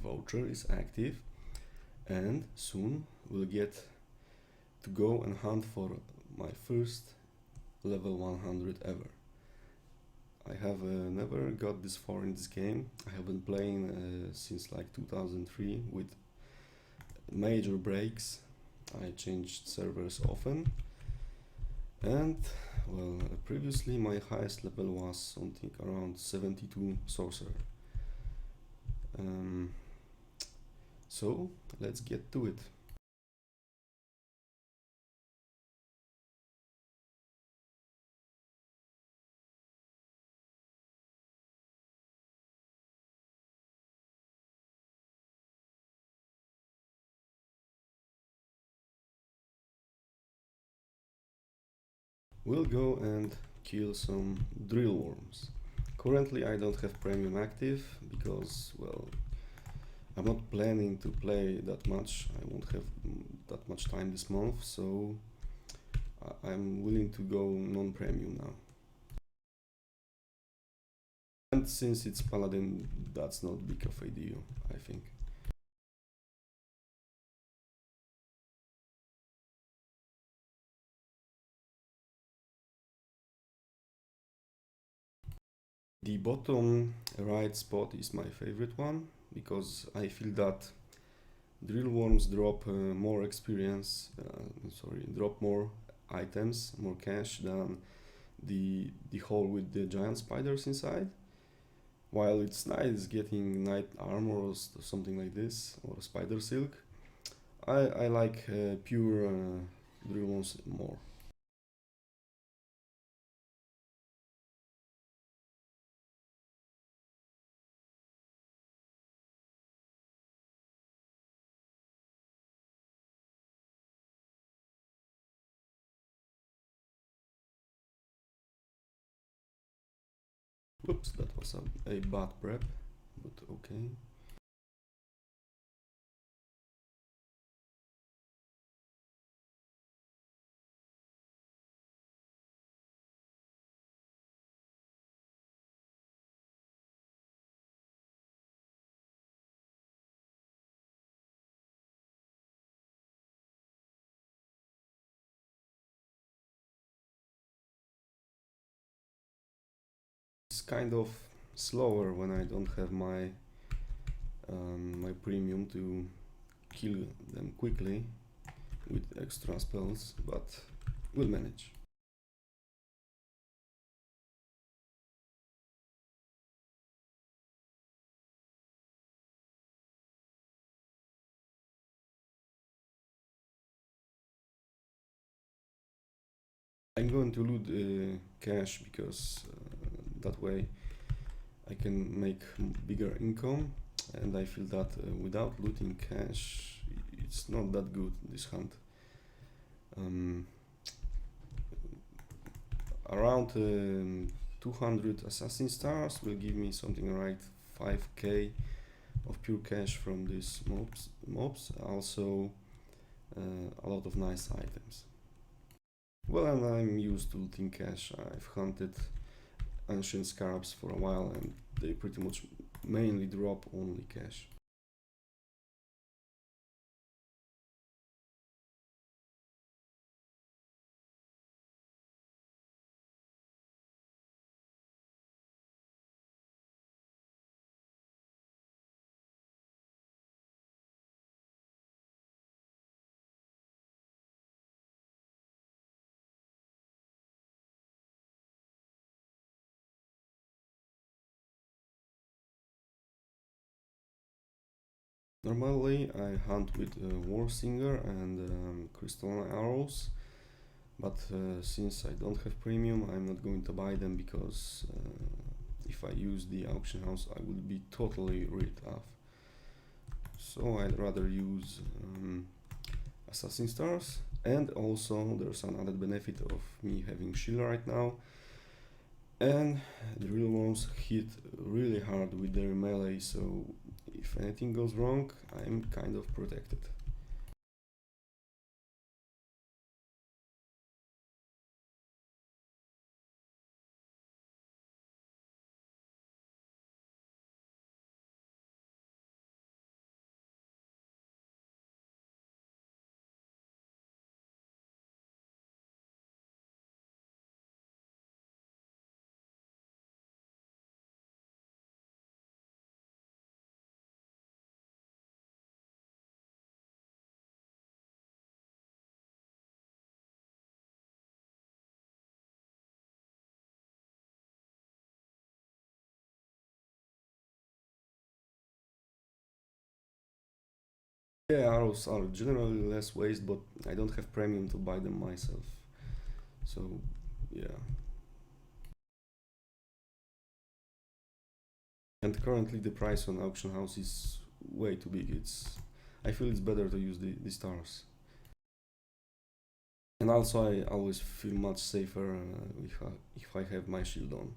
voucher is active, and soon we'll get to go and hunt for my first level 100 ever. I have never got this far in this game. I have been playing since like 2003 with major breaks. I changed servers often, and well, previously my highest level was something around 72 sorcerer. So let's get to it. We'll go and kill some drill worms. Currently I don't have premium active because, well, I'm not planning to play that much. I won't have that much time this month, so I'm willing to go non-premium now. And since it's paladin, that's not big of a deal, I think. The bottom right spot is my favorite one because I feel that drill worms drop more experience, drop more items, more cash than the hole with the giant spiders inside. While it's nice getting knight armor or something like this, or spider silk, I like pure drill worms more. Oops, that was a bad prep, but okay. It's kind of slower when I don't have my my premium to kill them quickly with extra spells, but we'll manage. I'm going to loot cash because that way I can make bigger income, and I feel that without looting cash it's not that good, this hunt. Around 200 assassin stars will give me something like 5k of pure cash from these mobs, also a lot of nice items. Well, and I'm used to looting cash. I've hunted ancient scarabs for a while and they pretty much mainly drop only cash. Normally I hunt with War Singer and crystalline arrows, but since I don't have premium I'm not going to buy them because if I use the auction house I will be totally ripped off. So I'd rather use assassin stars, and also there's an added benefit of me having shield right now, and the real ones hit really hard with their melee, so if anything goes wrong I'm kind of protected. Yeah, arrows are generally less waste, but I don't have premium to buy them myself. So, yeah. And currently the price on auction house is way too big. I feel it's better to use the stars. And also I always feel much safer if I have my shield on.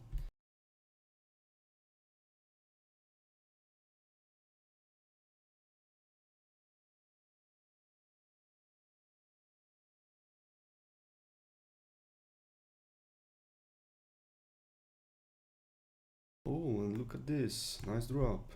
Oh, and look at this. Nice drop.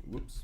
Whoops.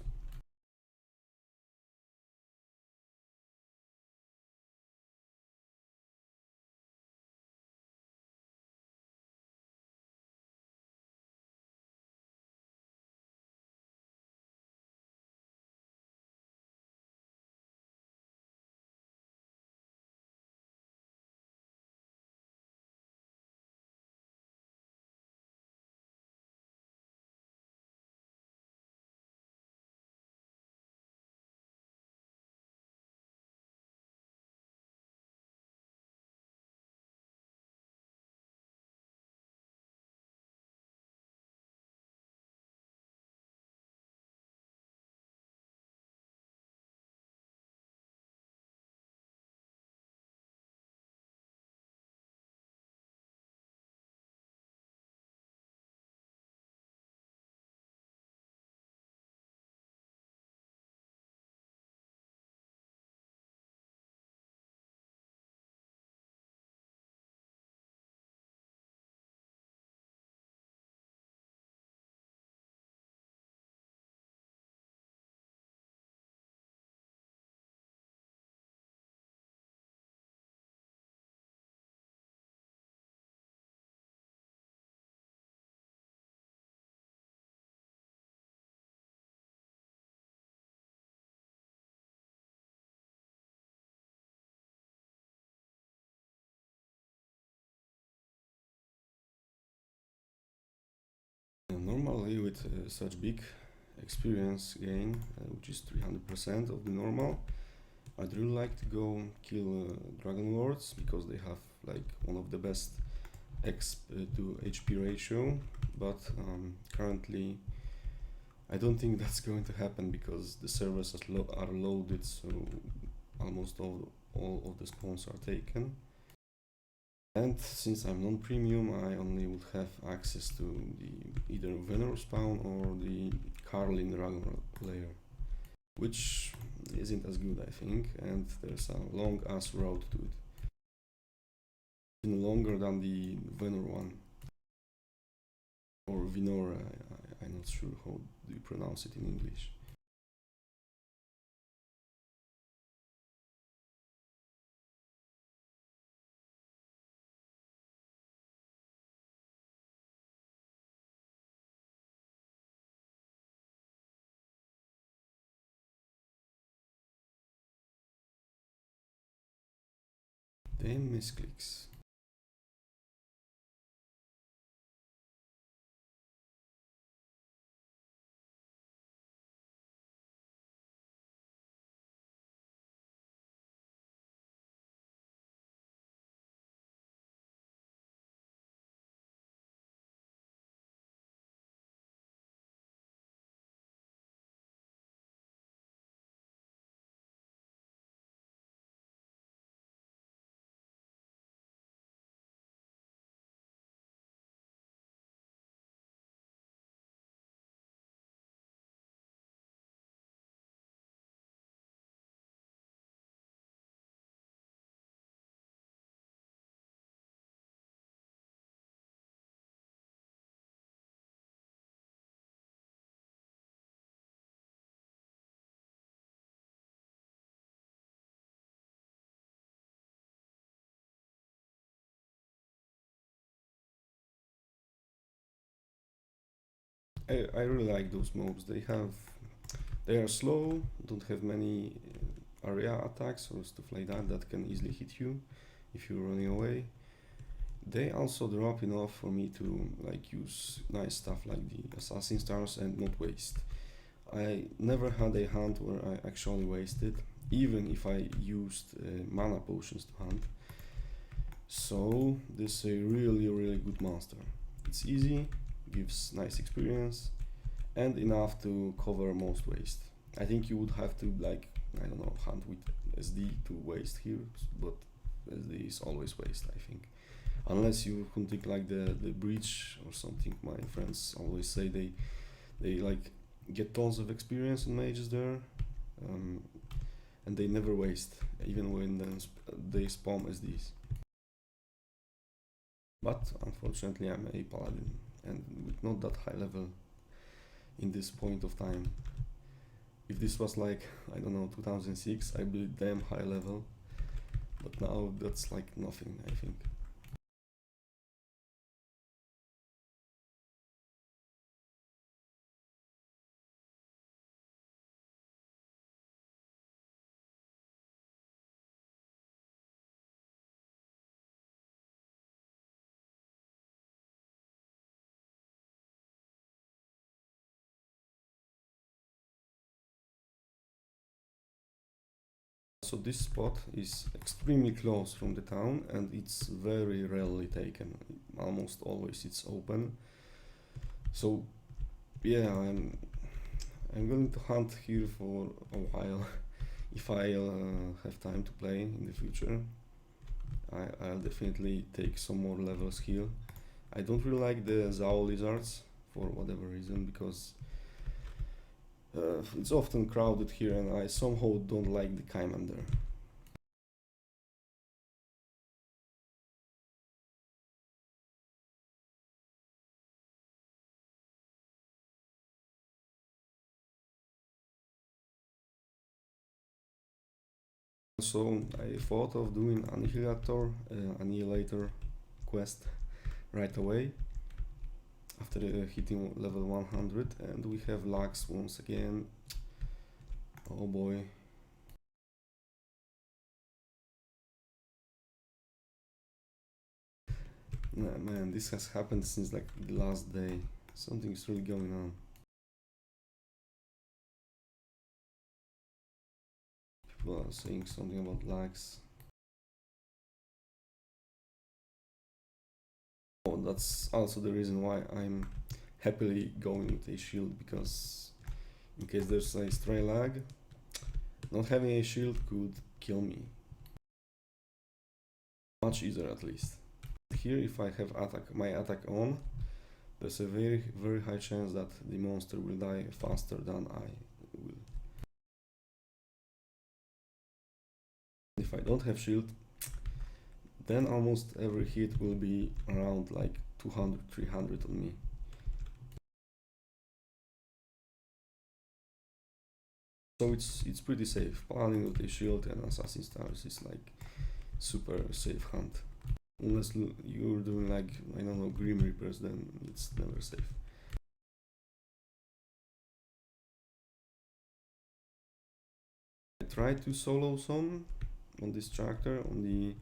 Normally with such big experience gain, which is 300% of the normal, I'd really like to go kill Dragon Lords because they have like one of the best X to HP ratio, but currently I don't think that's going to happen because the servers are loaded, so almost all of the spawns are taken. And since I'm non-premium, I only would have access to the either Venom spawn or the Carlin Dragon layer, which isn't as good, I think, and there's a long ass road to it. Even longer than the Venor one, or Vinor, I'm not sure how do you pronounce it in English. Damn misclicks. I really like those mobs. They are slow, don't have many area attacks or stuff like that that can easily hit you if you're running away. They also drop enough for me to like use nice stuff like the assassin stars and not waste. I never had a hunt where I actually wasted, even if I used mana potions to hunt. So this is a really good monster. It's easy, gives nice experience, and enough to cover most waste. I think you would have to like, I don't know, hunt with SD to waste here, but SD is always waste, I think. Unless you hunting like the breach or something. My friends always say they like get tons of experience in mages there, and they never waste, even when they spam SDs. But unfortunately, I'm a paladin, and with not that high level in this point of time. If this was like, I don't know, 2006, I'd be damn high level, but now that's like nothing, I think. So this spot is extremely close from the town and it's very rarely taken. Almost always it's open. So yeah, I'm going to hunt here for a while. If I'll have time to play in the future, I'll definitely take some more levels here. I don't really like the Zao lizards for whatever reason, because it's often crowded here and I somehow don't like the Kymander. So I thought of doing Annihilator quest right away after hitting level 100, and we have lags once again. Oh boy. Nah, man, this has happened since like the last day. Something's really going on. People are saying something about lags. Oh, that's also the reason why I'm happily going with a shield, because in case there's a stray lag, not having a shield could kill me. Much easier at least. Here, if I have my attack on, there's a very high chance that the monster will die faster than I will. If I don't have shield, then almost every hit will be around like 200, 300 on me. So it's pretty safe. Paladin with a shield and assassin stars is like super safe hunt. Unless you're doing like, I don't know, Grim Reapers, then it's never safe. I tried to solo some on this character, on the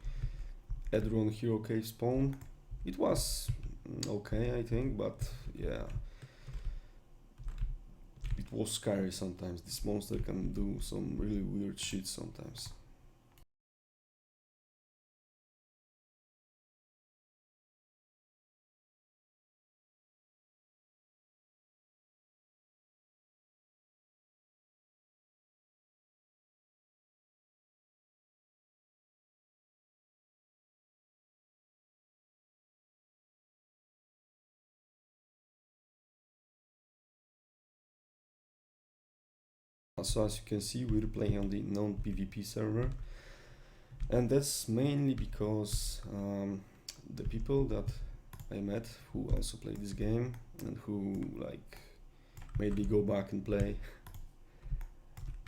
Edron Hero Cave spawn. It was okay, I think, but yeah, it was scary sometimes. This monster can do some really weird shit sometimes. So as you can see, we're playing on the non-PvP server, and that's mainly because the people that I met who also play this game and who like made me go back and play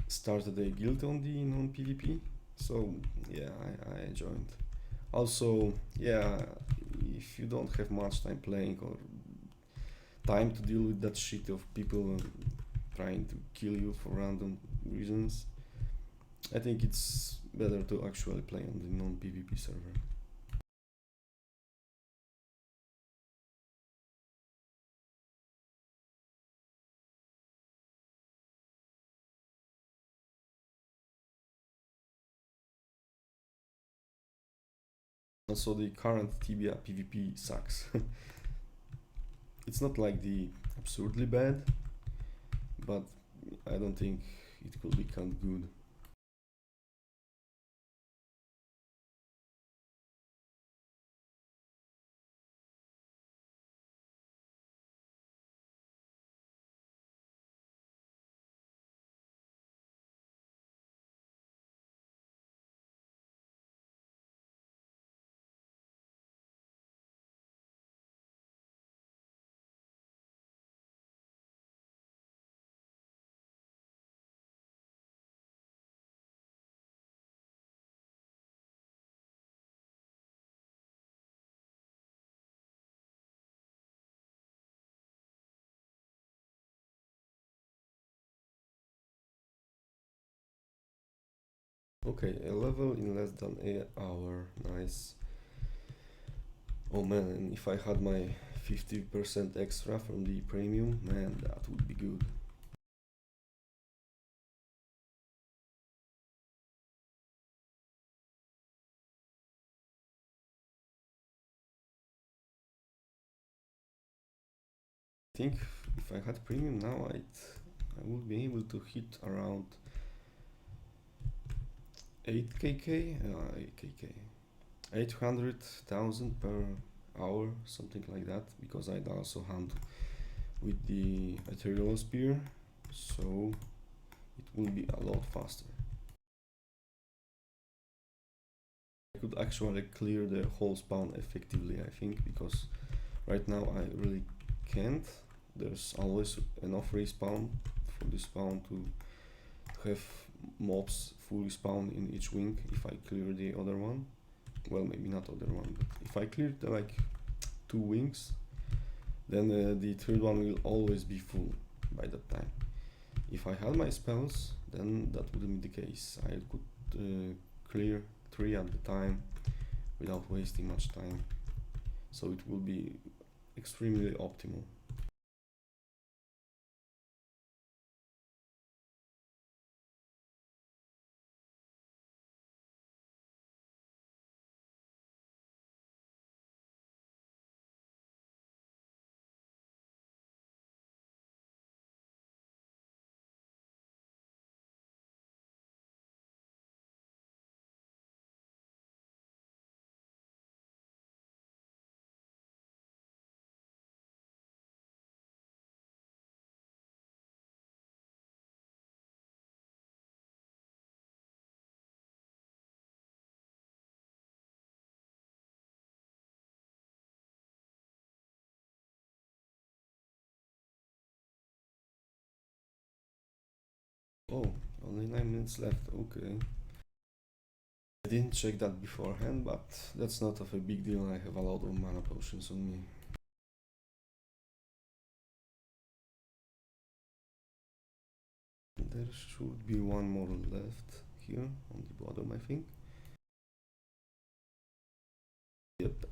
started a guild on the non-PvP. So yeah, I joined. Also, yeah, if you don't have much time playing or time to deal with that shit of people trying to kill you for random reasons. I think it's better to actually play on the non-PvP server. Also, the current Tibia PvP sucks. It's not like the absurdly bad, but I don't think it could become good. Okay, a level in less than an hour. Nice. Oh man, and if I had my 50% extra from the premium, man, that would be good. I think if I had premium now, I would be able to hit around 8kk, 800,000 per hour, something like that, because I'd also hunt with the ethereal spear, so it will be a lot faster. I could actually clear the whole spawn effectively, I think, because right now I really can't. There's always enough respawn for the spawn to have mobs fully spawn in each wing if I clear the other one. Well, maybe not other one, but if I clear the, like 2 wings, then the third one will always be full by that time. If I had my spells, then that wouldn't be the case. I could clear 3 at the time without wasting much time, so it will be extremely optimal. Oh, only 9 minutes left, okay. I didn't check that beforehand, but that's not of a big deal. I have a lot of mana potions on me. There should be one more left here on the bottom, I think. Yep.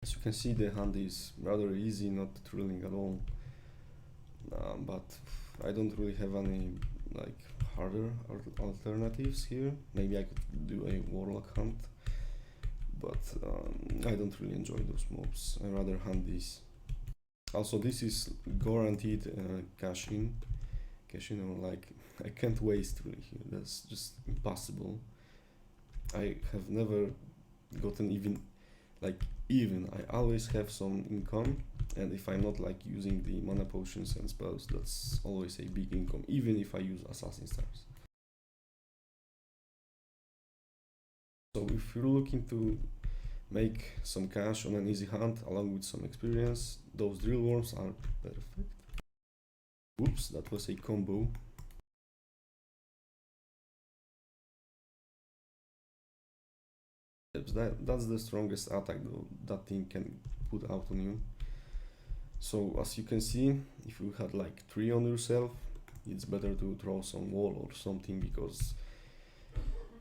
As you can see, the hunt is rather easy, not thrilling at all. But I don't really have any like harder alternatives here. Maybe I could do a warlock hunt, but I don't really enjoy those mobs. I rather hunt these. Also, this is guaranteed cash in, or like I can't waste really here. That's just impossible. I have never gotten even. I always have some income And if I'm not like using the mana potions and spells, that's always a big income, even if I use assassin stars. So if you're looking to make some cash on an easy hunt along with some experience, those drill worms are perfect. Oops, that was a combo. That's the strongest attack that thing can put out on you. So as you can see, if you had like 3 on yourself, it's better to throw some wall or something, because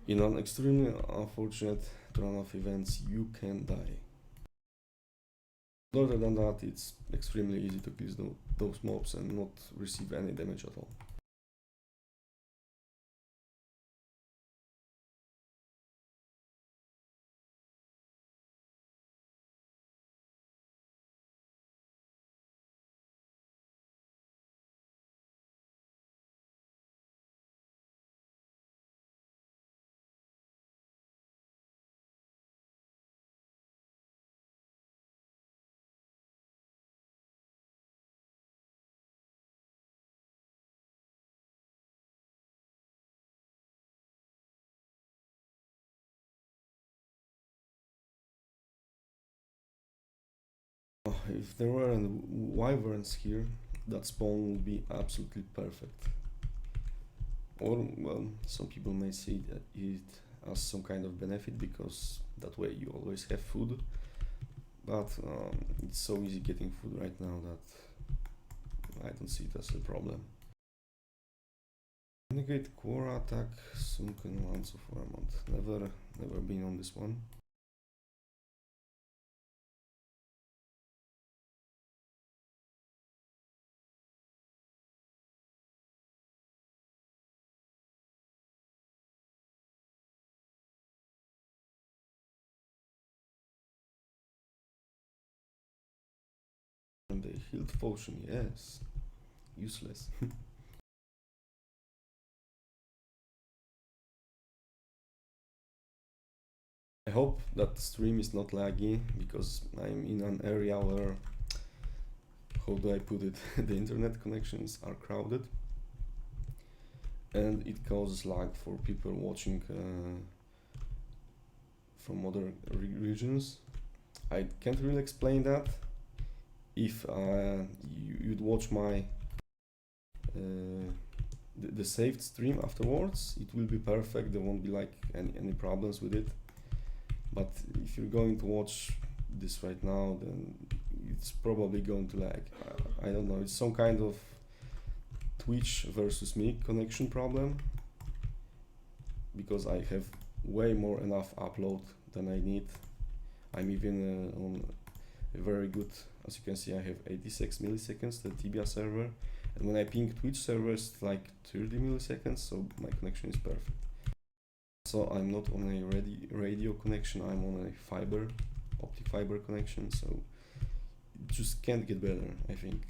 in an extremely unfortunate turn of events you can die. Other than that, it's extremely easy to kill those mobs and not receive any damage at all. If there were wyverns here, that spawn would be absolutely perfect. Or, well, some people may see that it as some kind of benefit, because that way you always have food. But it's so easy getting food right now that I don't see it as a problem. Renegade core attack, sunken lance of Vermont. Never been on this one. And the health potion, yes. Useless. I hope that stream is not laggy, because I'm in an area where, how do I put it, the internet connections are crowded and it causes lag for people watching from other regions. I can't really explain that. If you'd watch my the saved stream afterwards, it will be perfect. There won't be like any problems with it. But if you're going to watch this right now, then it's probably going to lag. I don't know, it's some kind of Twitch versus me connection problem, because I have way more enough upload than I need. I'm even on a very good, as you can see, I have 86 milliseconds, the Tibia server, and when I ping Twitch servers, it's like 30 milliseconds, so my connection is perfect. So I'm not on a radio connection, I'm on a optic fiber connection, so it just can't get better, I think.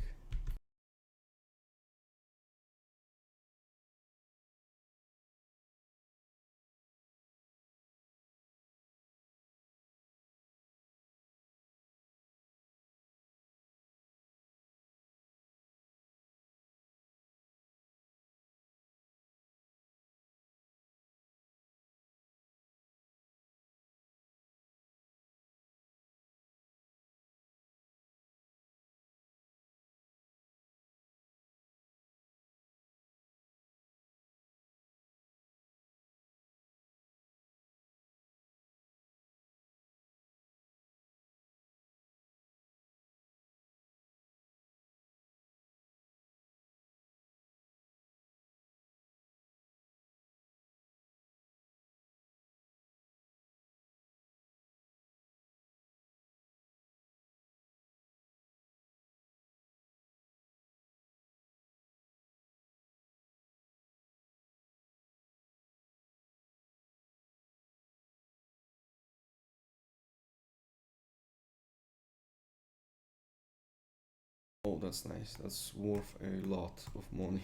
Oh, that's nice. That's worth a lot of money.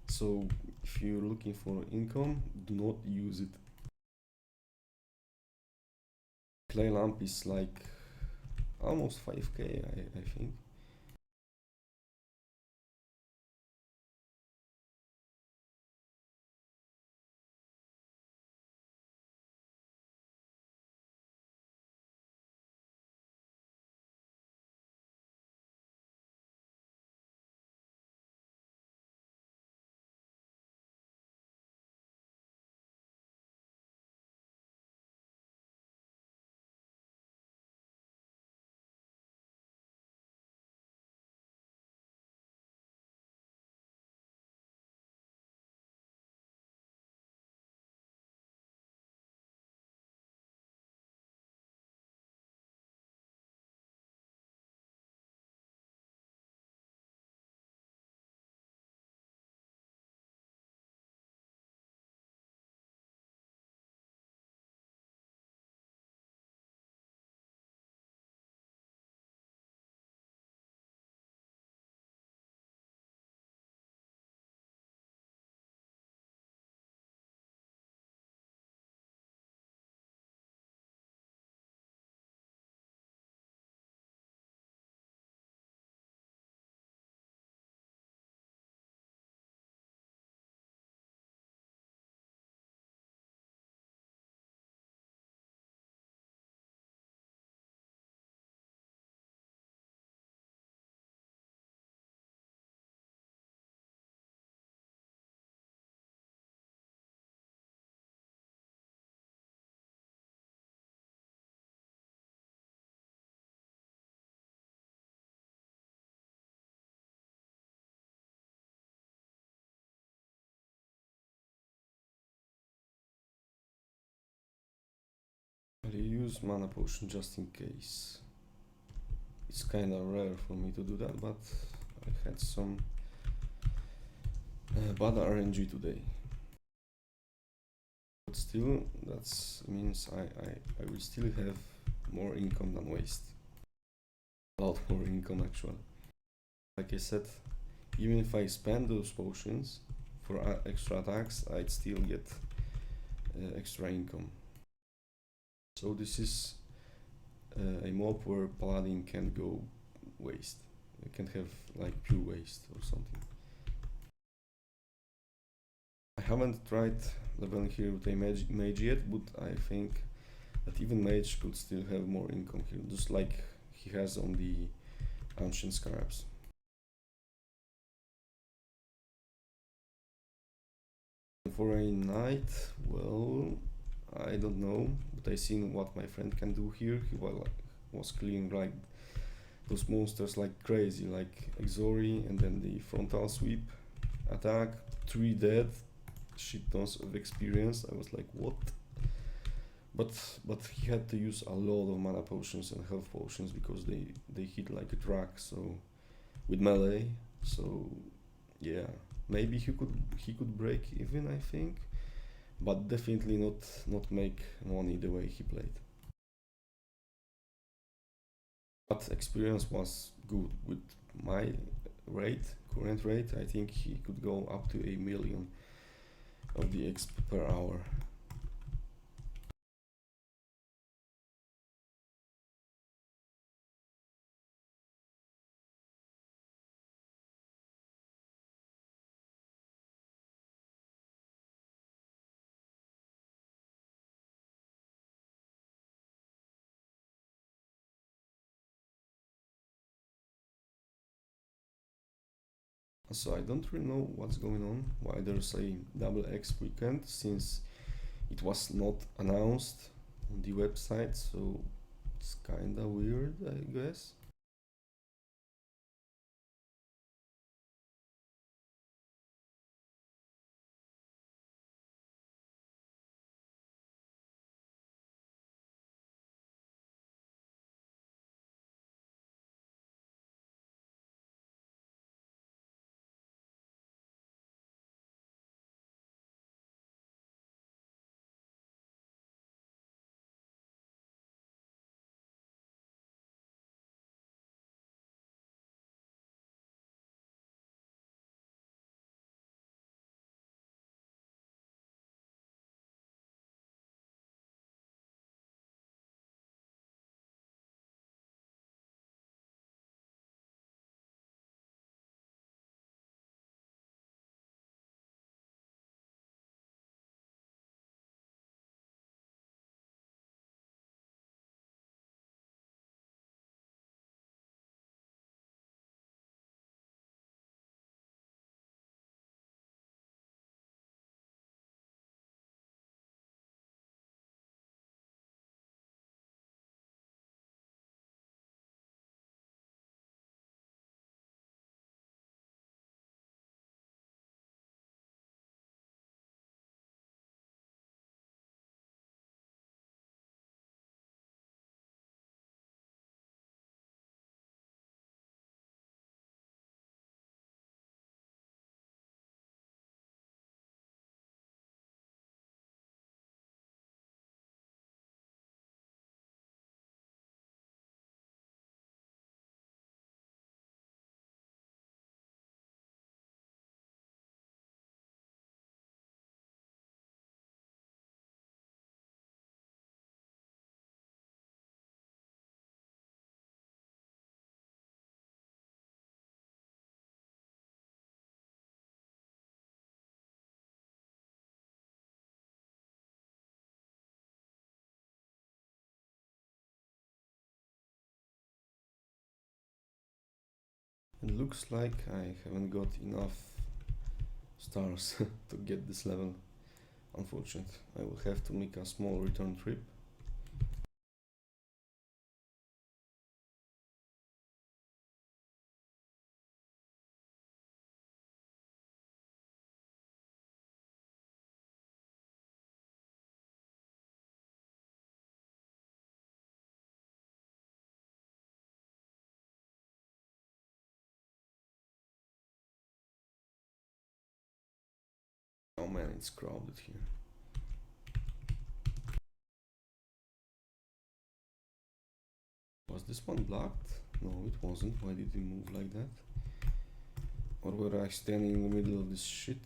So if you're looking for income, do not use it. Clay lamp is like almost 5k, I think. I use mana potion just in case. It's kinda rare for me to do that, but I had some bad RNG today. But still, that means I will still have more income than waste. A lot more income actually. Like I said, even if I spend those potions for extra attacks, I'd still get extra income. So this is a mob where paladin can go waste. It can have like pure waste or something. I haven't tried leveling here with a mage yet, but I think that even mage could still have more income here, just like he has on the ancient scarabs. For a knight, well, I don't know, but I seen what my friend can do here. He was clearing like those monsters like crazy, like Exori, and then the frontal sweep attack, 3 dead, shit tons of experience. I was like, what? But he had to use a lot of mana potions and health potions because they hit like a drag, so with melee. So yeah, maybe he could break even, I think, but definitely not make money the way he played. But experience was good with my current rate. I think he could go up to 1 million of the exp per hour. So I don't really know what's going on, why there's a double X weekend, since it was not announced on the website, so it's kinda weird, I guess. looks like I haven't got enough stars to get this level. Unfortunate. I will have to make a small return trip. Oh man, it's crowded here. Was this one blocked? No, it wasn't. Why did it move like that? Or were I standing in the middle of this shit?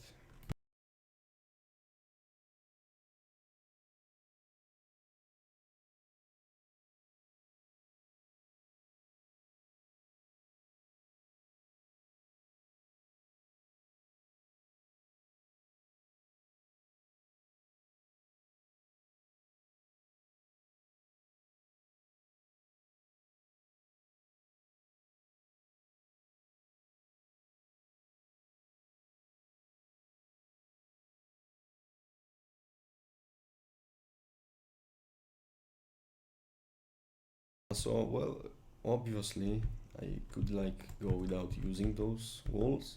So, well, obviously I could like go without using those walls.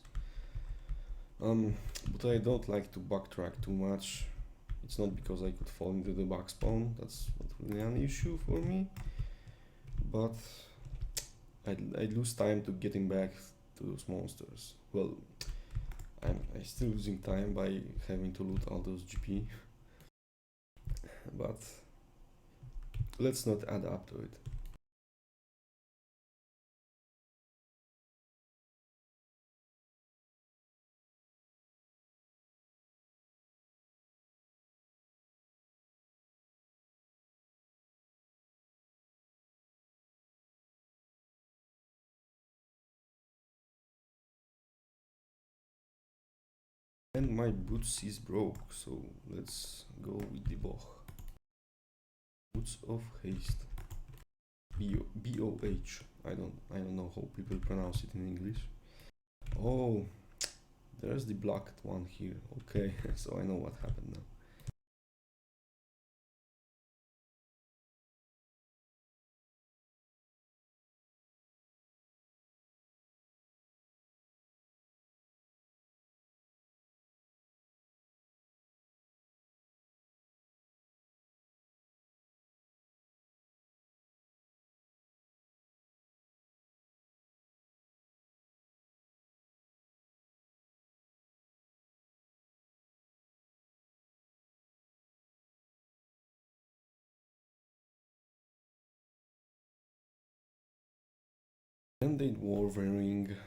But I don't like to backtrack too much. It's not because I could fall into the back spawn, that's not really an issue for me. But I'd lose time to getting back to those monsters. Well, I still losing time by having to loot all those GP. But let's not add up to it. And my boots is broke, so let's go with the boh. Boots of haste. B-O-H. I don't know how people pronounce it in English. Oh, there's the blocked one here. Okay, so I know what happened now. Band-aid Wolverine.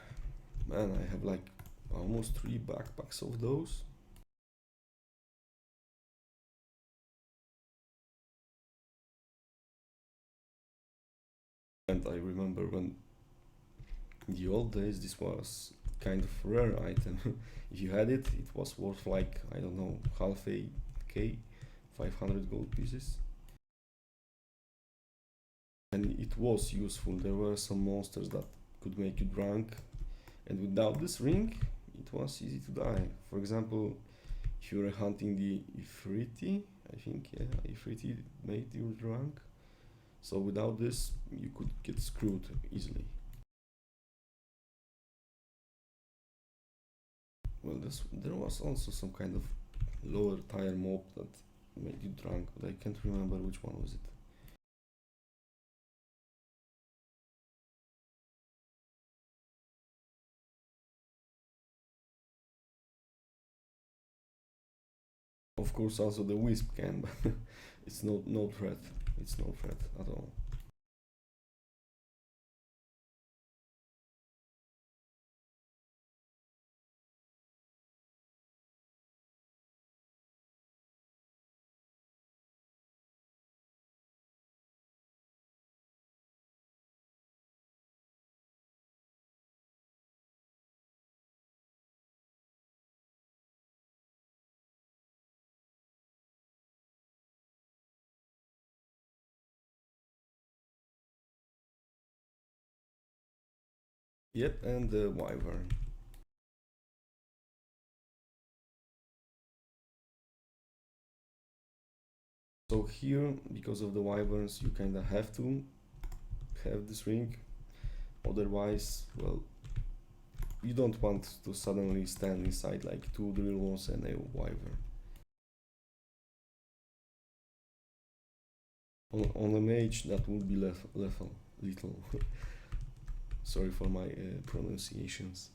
Man, I have like almost 3 backpacks of those. And I remember when in the old days this was kind of rare item. If you had it, it was worth like, I don't know, half a K, 500 gold pieces. And it was useful. There were some monsters that could make you drunk, and without this ring, it was easy to die. For example, if you were hunting the Ifriti, I think, yeah, Ifriti made you drunk. So without this, you could get screwed easily. Well, there was also some kind of lower tier mob that made you drunk, but I can't remember which one was it. Of course, also the wisp can, but it's no threat. It's no threat at all. Yep, and the wyvern. So here, because of the wyverns, you kinda have to have this ring. Otherwise, well, you don't want to suddenly stand inside like two drill walls and a wyvern. On a mage, that would be lethal. Sorry for my pronunciations.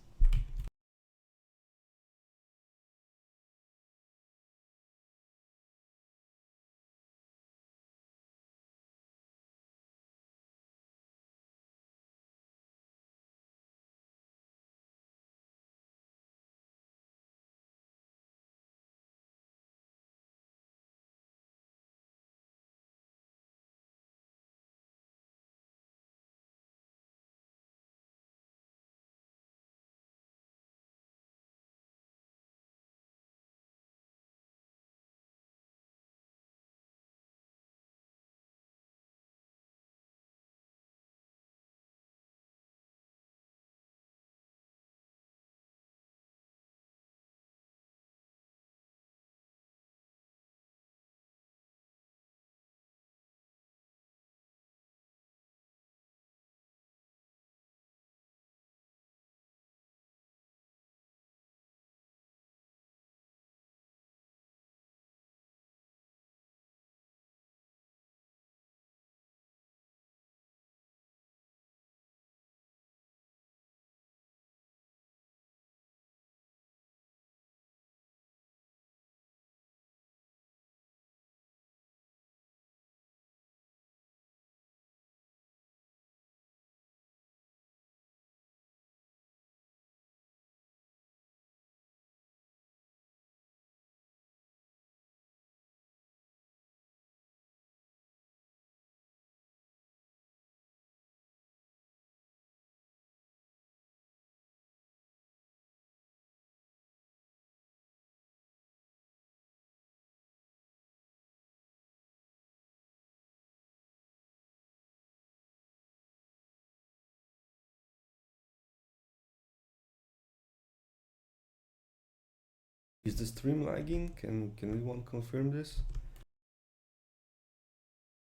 Is the stream lagging? Can anyone confirm this?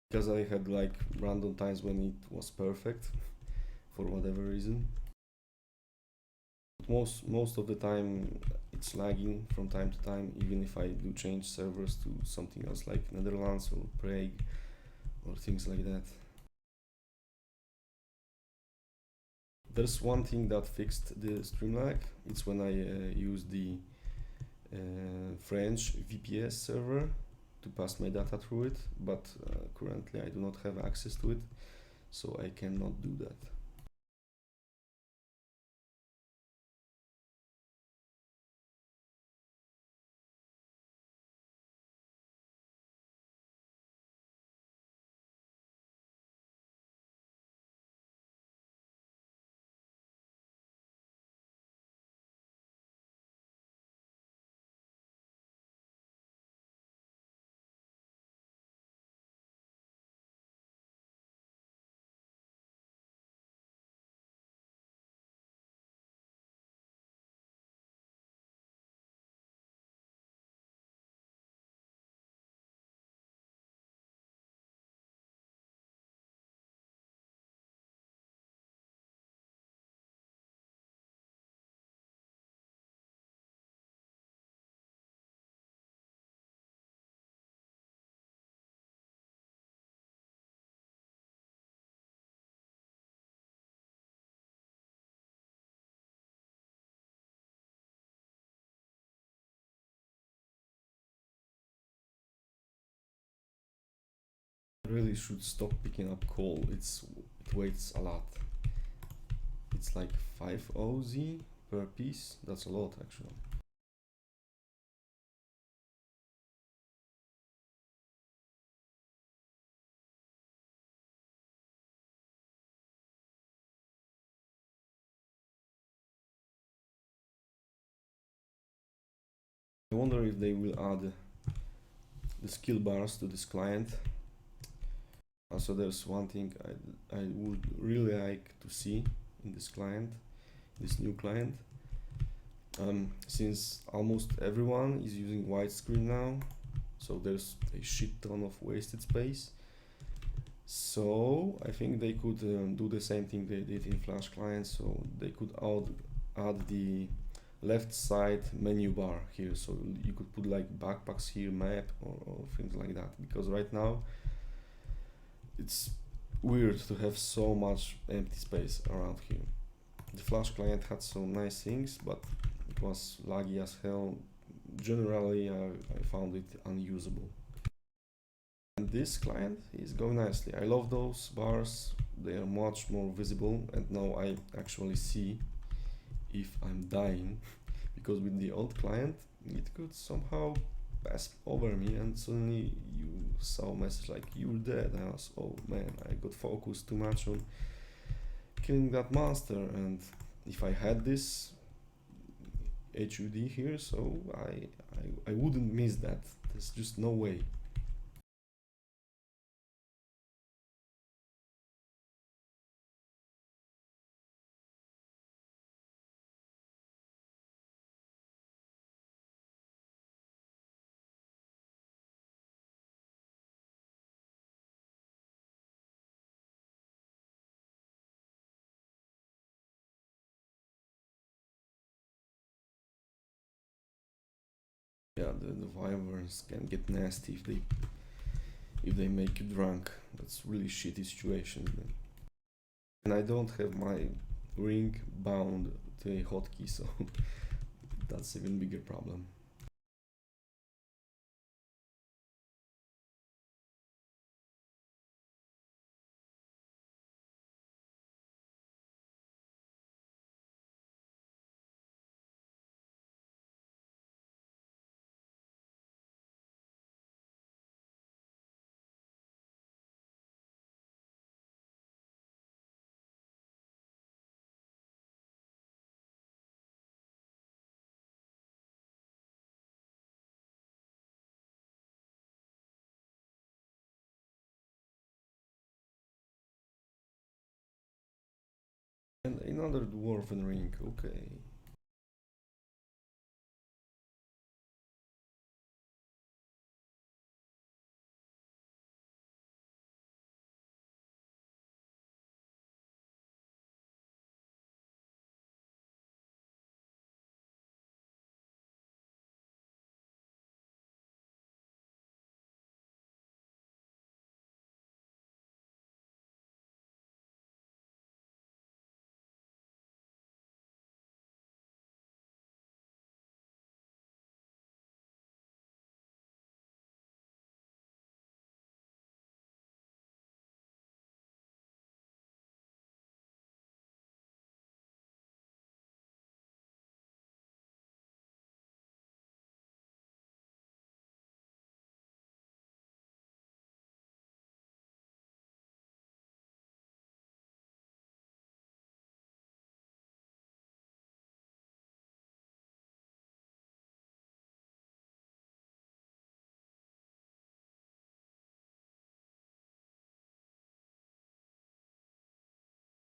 Because I had like random times when it was perfect for whatever reason. But most of the time it's lagging from time to time, even if I do change servers to something else like Netherlands or Prague or things like that. There's one thing that fixed the stream lag. It's when I use the French VPS server to pass my data through it, but currently I do not have access to it, so I cannot do that. I really should stop picking up coal. It weighs a lot. It's like 5 OZ per piece. That's a lot actually. I wonder if they will add the skill bars to this client. Also, there's one thing I would really like to see in this client. this new client. Since almost everyone is using widescreen now, so there's a shit ton of wasted space. So I think they could do the same thing they did in Flash client, so they could add the left side menu bar here, so you could put like backpacks here, map, or things like that, because right now it's weird to have so much empty space around here. The Flash client had some nice things, but it was laggy as hell. Generally, I found it unusable. And this client is going nicely. I love those bars. They are much more visible, and now I actually see if I'm dying, because with the old client it could somehow pass over me and suddenly you saw a message like you're dead. I was, oh man, I got focused too much on killing that monster, and if I had this HUD here, so I wouldn't miss that. There's just no way. Yeah, the wyverns can get nasty if they make you drunk. That's really shitty situation. And I don't have my ring bound to a hotkey, so that's even bigger problem. And another dwarven ring, okay.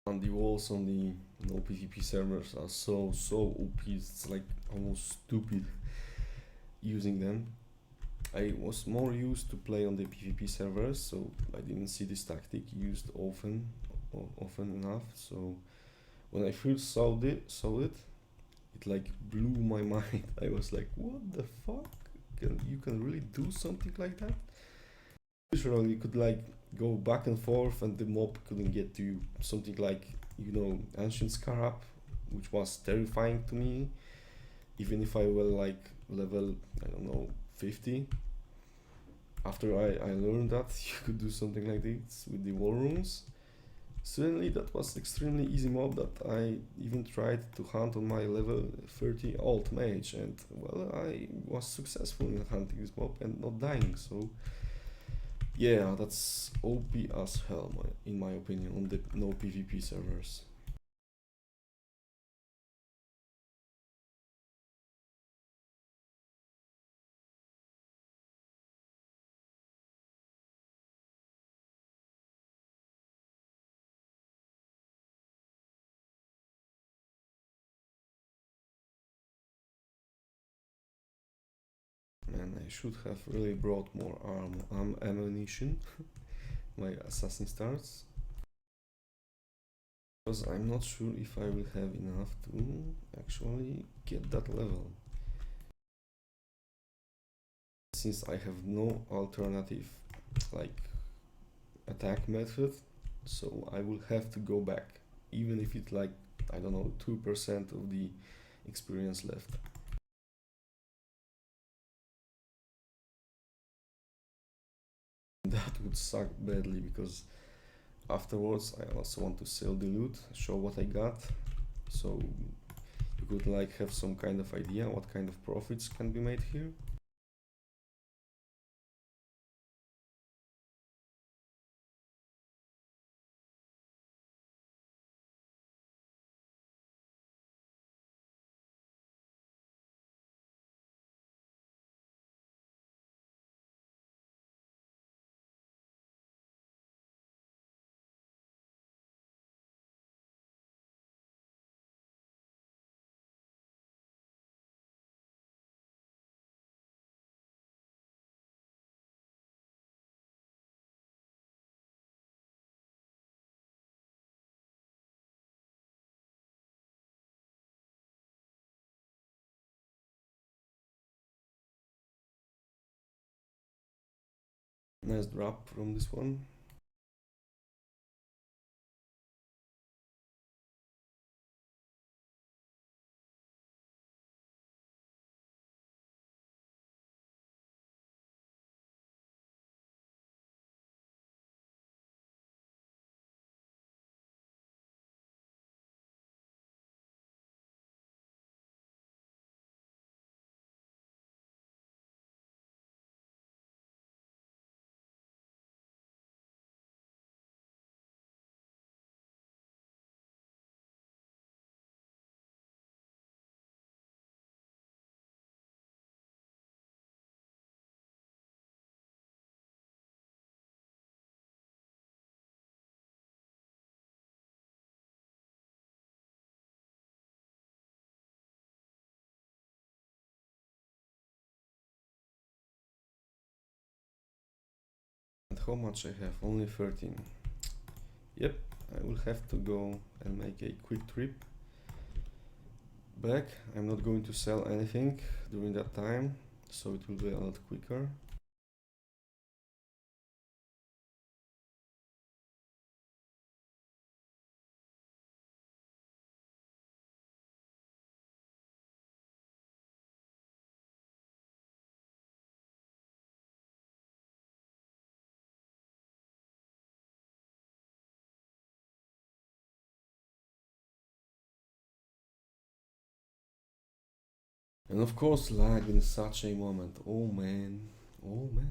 And the walls on the no PvP servers are so OP, it's like almost stupid using them. I was more used to play on the PvP servers, so I didn't see this tactic used often enough. So when I first it like blew my mind. I was like, what the fuck? You can really do something like that? Literally, you could like go back and forth, and the mob couldn't get to you. Something like, you know, Ancient Scarab, which was terrifying to me. Even if I were like level, I don't know, 50. After I learned that you could do something like this with the wall runes, suddenly that was extremely easy mob that I even tried to hunt on my level 30 alt mage, and well, I was successful in hunting this mob and not dying. So yeah, that's OP as hell, in my opinion, on the no PvP servers. and I should have really brought more ammunition. My assassin starts. Because I'm not sure if I will have enough to actually get that level. Since I have no alternative like attack method, so I will have to go back, even if it's like, I don't know, 2% of the experience left. That would suck badly, because afterwards I also want to sell the loot, show what I got, so you could like have some kind of idea what kind of profits can be made here. Nice drop from this one. And how much I have? Only 13. Yep, I will have to go and make a quick trip back. I'm not going to sell anything during that time, so it will be a lot quicker. And of course, lag in such a moment. Oh man, oh man.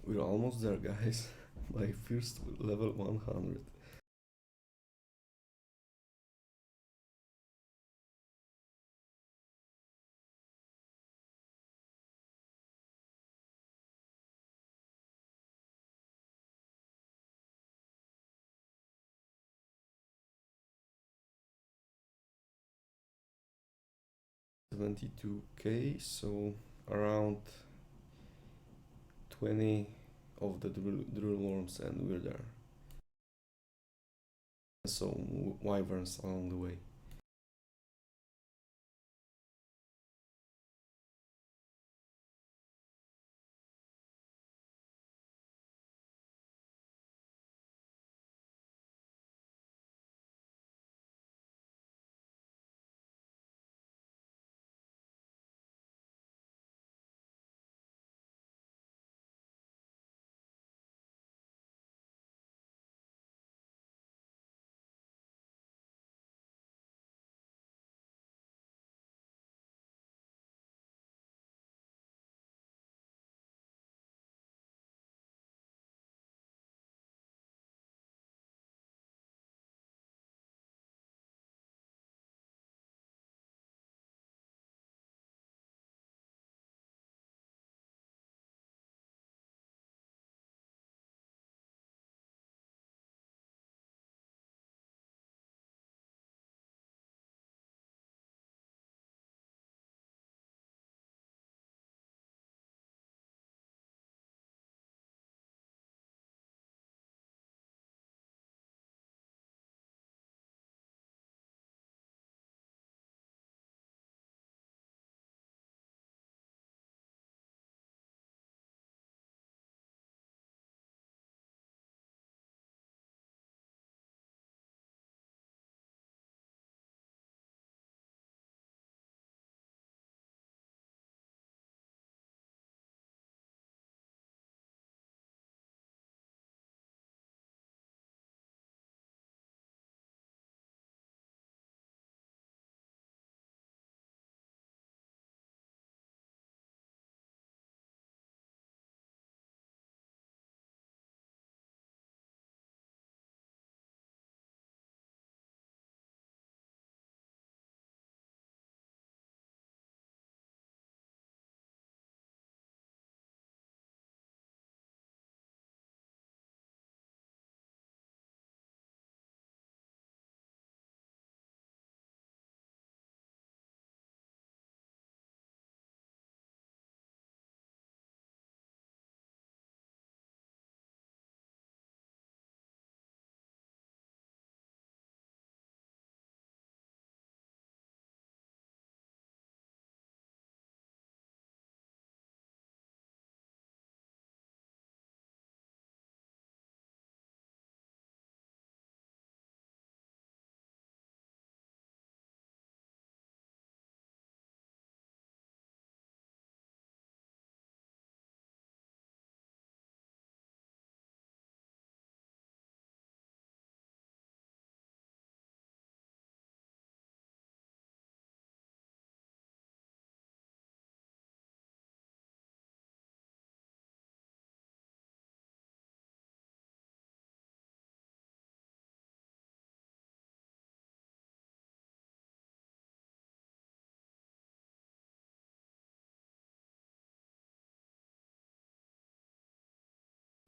We're almost there, guys. My first level 100. $72K, so around 20 of the drill worms, and we're there. So wyverns along the way.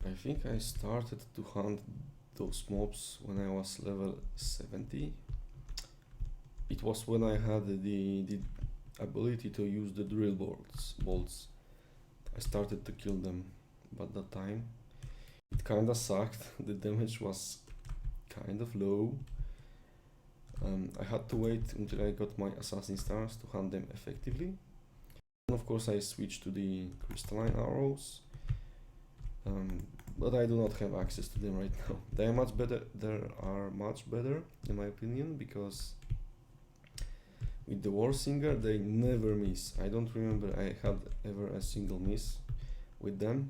I think I started to hunt those mobs when I was level 70. It was when I had the ability to use the drill bolts. I started to kill them, but that time it kinda sucked. The damage was kind of low. I had to wait until I got my assassin stars to hunt them effectively. And of course I switched to the crystalline arrows. But I do not have access to them right now. They are much better. They are much better in my opinion, because with the War Singer they never miss. I don't remember I had ever a single miss with them,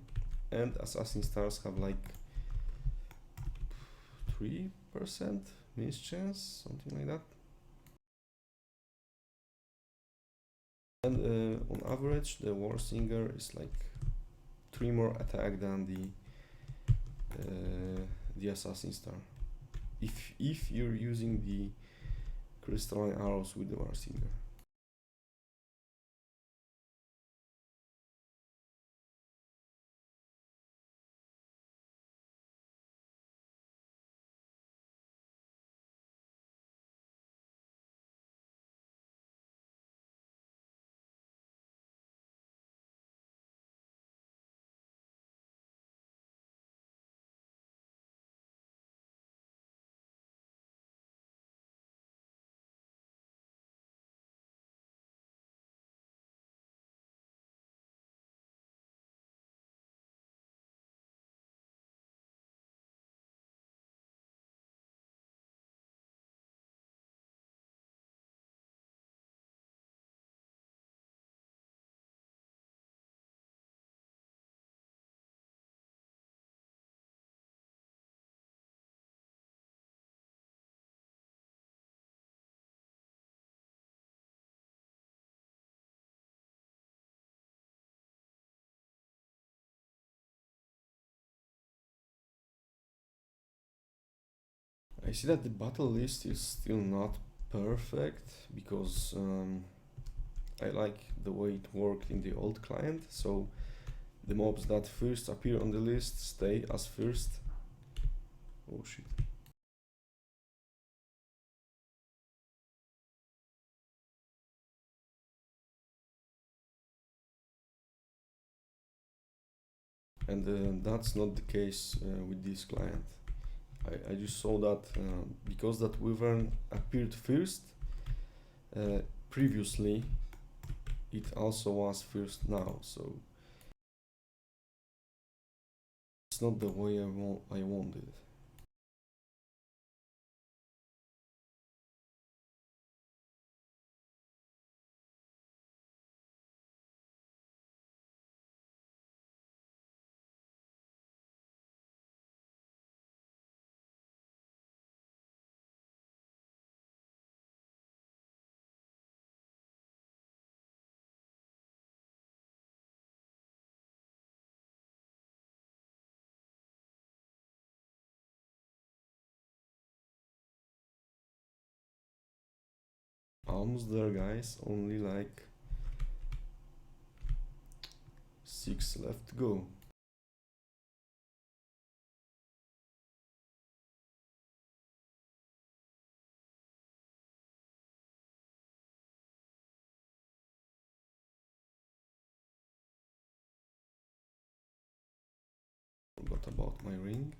and Assassin Stars have like 3% miss chance, something like that. And on average the War Singer is like 3 more attack than the assassin star. If you're using the crystalline arrows with the Warsinger. I see that the battle list is still not perfect because I like the way it worked in the old client, so the mobs that first appear on the list stay as first. Oh shit. And that's not the case with this client. I just saw that because that wyvern appeared first previously, it also was first now, so it's not the way I wanted. Almost there, guys. Only like 6 left to go. Forgot about my ring.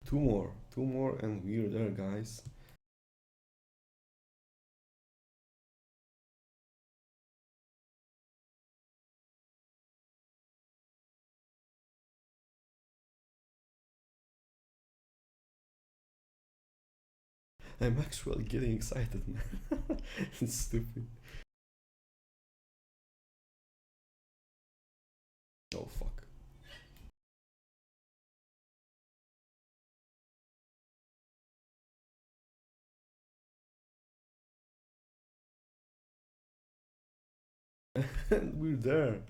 Two more, and we're there, guys. I'm actually getting excited, man. It's stupid. Oh fuck. And we're there.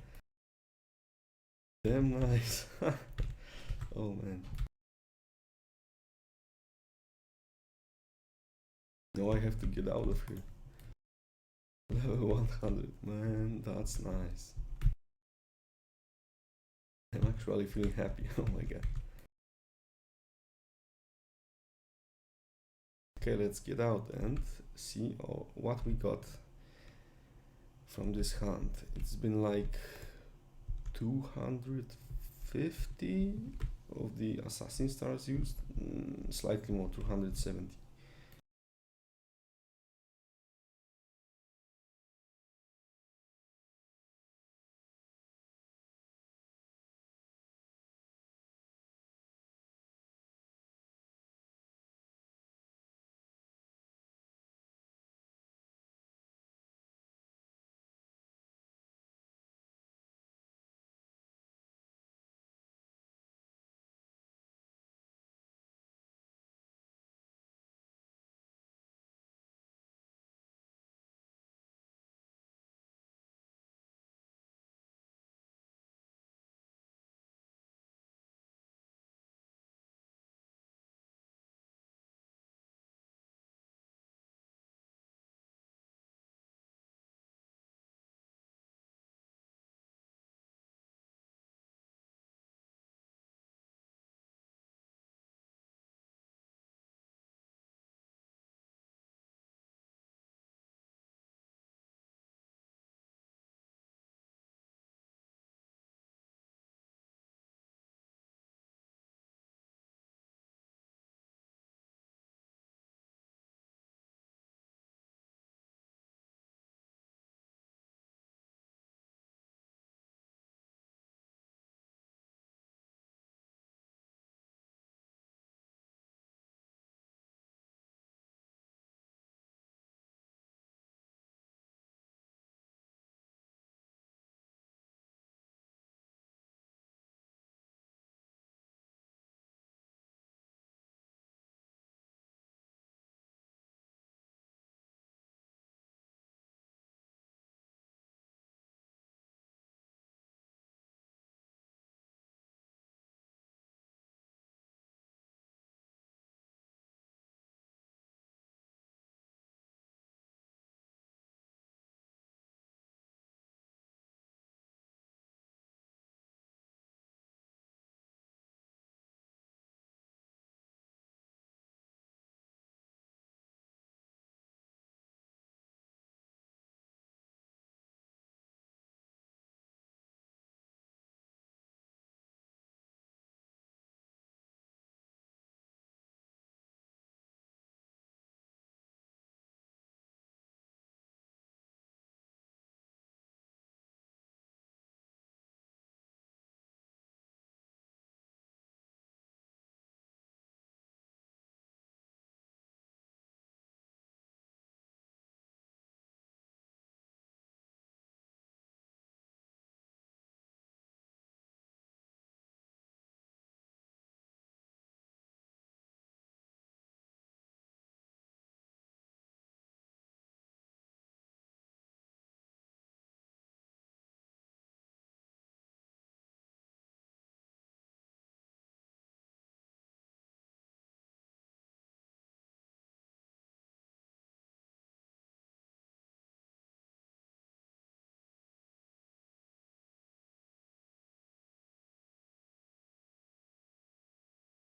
Damn nice. Oh man. Now I have to get out of here. Level 100, man, that's nice. I'm actually feeling happy. Oh my god. Okay, let's get out and see what we got from this hunt. It's been like 250 of the assassin stars used, slightly more, 270.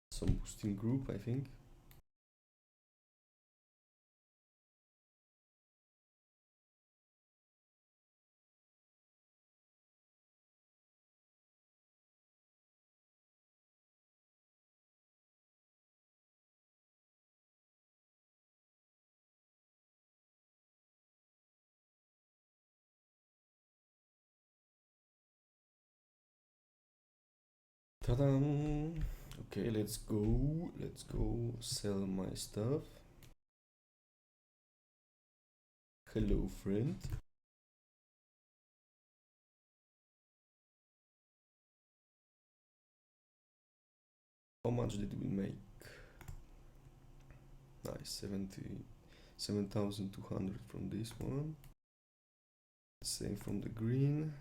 Some boosting group, I think. Ta-da! Okay, let's go. Let's go sell my stuff. Hello, friend. How much did we make? Nice, 77,200 from this one. Same from the green,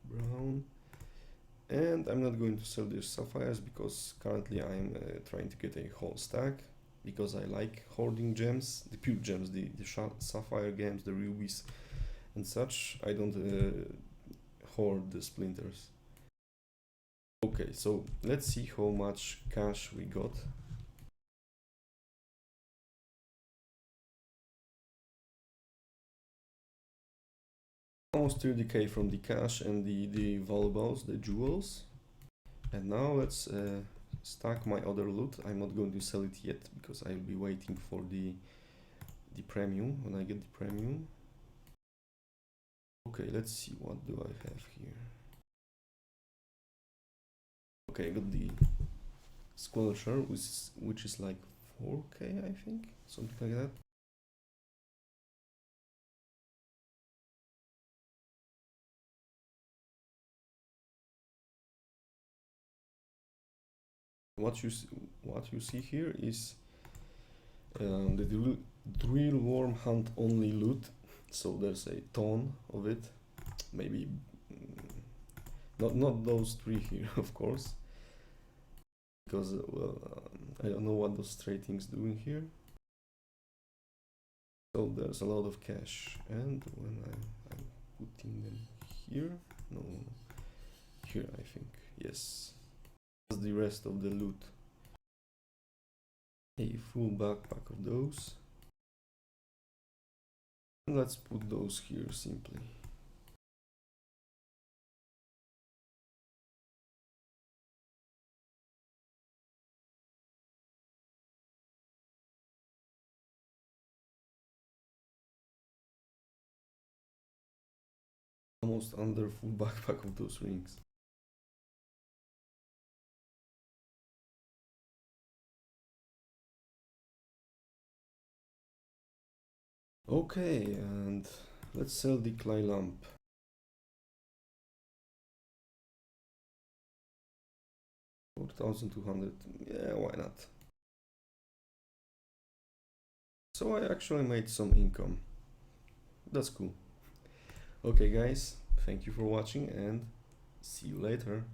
brown. And I'm not going to sell these sapphires because currently I'm trying to get a whole stack. because I like hoarding gems, the pure gems, the sapphire gems, the rubies and such. I don't hoard the splinters. Okay, so let's see how much cash we got. Almost 30k from the cash and the valuables, the jewels. And now let's stack my other loot. I'm not going to sell it yet because I'll be waiting for the premium, when I get the premium. Okay, let's see, what do I have here? Okay, I got the squelcher, which is like 4k, I think, something like that. What you see here is the drill worm hunt only loot. So there's a ton of it. Maybe not those three here, of course, because well, I don't know what those stray things doing here. So there's a lot of cash, and when I'm putting them here, no, here I think, yes. That's the rest of the loot. A full backpack of those. And let's put those here simply. Almost under full backpack of those rings. Okay, and let's sell the clay lamp. 4,200. Yeah, why not? So I actually made some income. That's cool. Okay guys, thank you for watching and see you later.